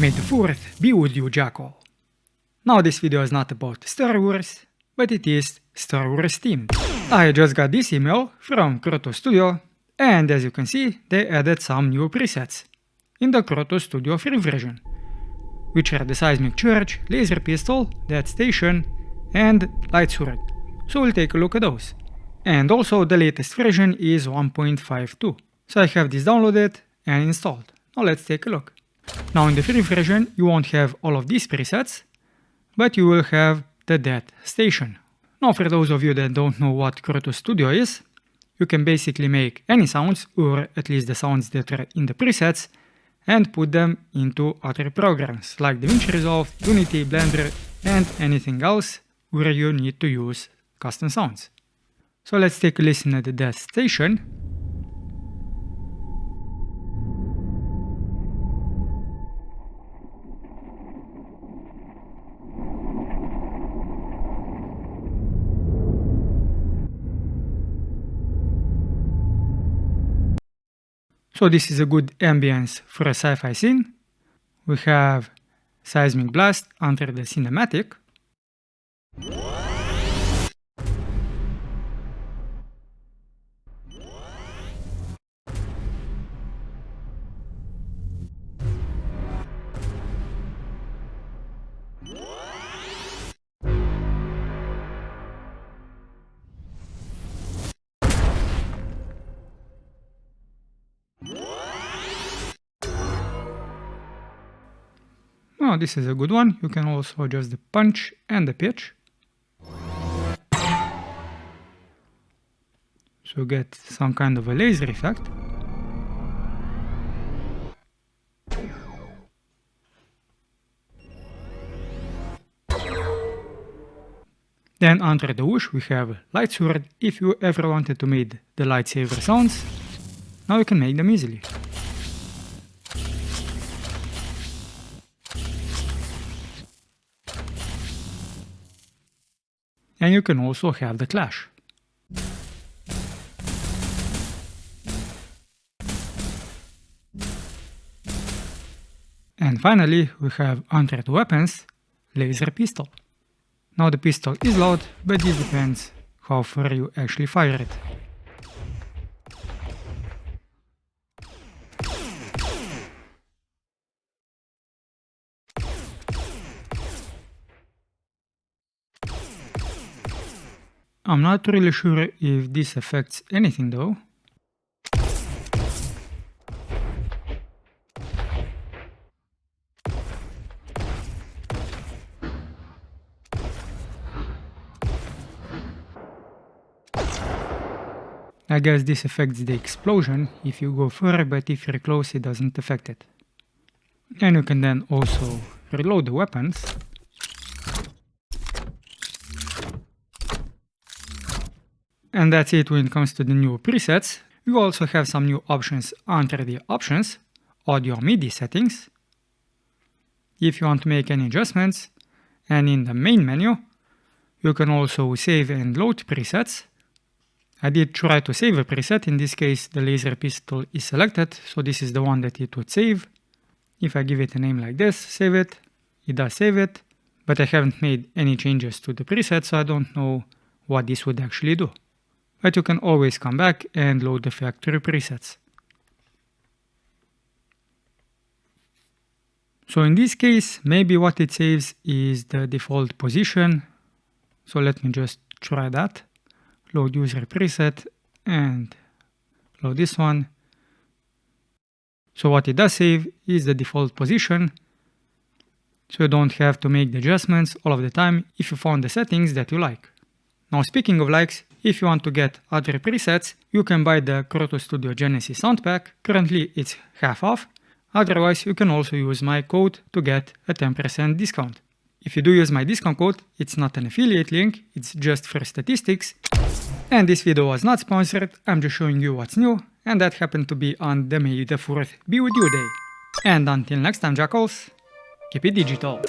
May the 4th be with you, Jackal. Now this video is not about Star Wars, but it is Star Wars themed. I just got this email from Krotos Studio, and as you can see, they added some new presets in the Krotos Studio free version, which are the seismic charge, laser pistol, that station, and light sword. So we'll take a look at those. And also the latest version is 1.52. So I have this downloaded and installed. Now let's take a look. Now in the free version you won't have all of these presets, but you will have the death station. Now for those of you that don't know what Krotos Studio is, you can basically make any sounds, or at least the sounds that are in the presets, and put them into other programs like DaVinci Resolve, Unity, Blender, and anything else where you need to use custom sounds. So let's take a listen at the death station. So this is a good ambience for a sci-fi scene. We have seismic blast under the cinematic. Oh, this is a good one. You can also adjust the punch and the pitch. So get some kind of a laser effect. Then under the whoosh we have light sword. If you ever wanted to make the lightsaber sounds, now you can make them easily. And you can also have the clash. And finally we have under the weapons, laser pistol. Now the pistol is loud, but this depends how far you actually fire it. I'm not really sure if this affects anything though. I guess this affects the explosion if you go far, but if you're close it doesn't affect it. And you can then also reload the weapons. And that's it when it comes to the new presets. You also have some new options under the options, audio MIDI settings, if you want to make any adjustments. And in the main menu, you can also save and load presets. I did try to save a preset. In this case, the laser pistol is selected, so this is the one that it would save. If I give it a name like this, save it, it does save it, but I haven't made any changes to the preset, so I don't know what this would actually do. But you can always come back and load the factory presets. So in this case, maybe what it saves is the default position. So let me just try that. Load user preset and load this one. So what it does save is the default position. So you don't have to make the adjustments all of the time if you found the settings that you like. Now speaking of likes, if you want to get other presets, you can buy the Krotos Studio Genesis sound pack. Currently it's half off. Otherwise you can also use my code to get a 10% discount. If you do use my discount code, it's not an affiliate link, it's just for statistics. And this video was not sponsored, I'm just showing you what's new, and that happened to be on the May the 4th be with you day. And until next time, Jackals, keep it digital.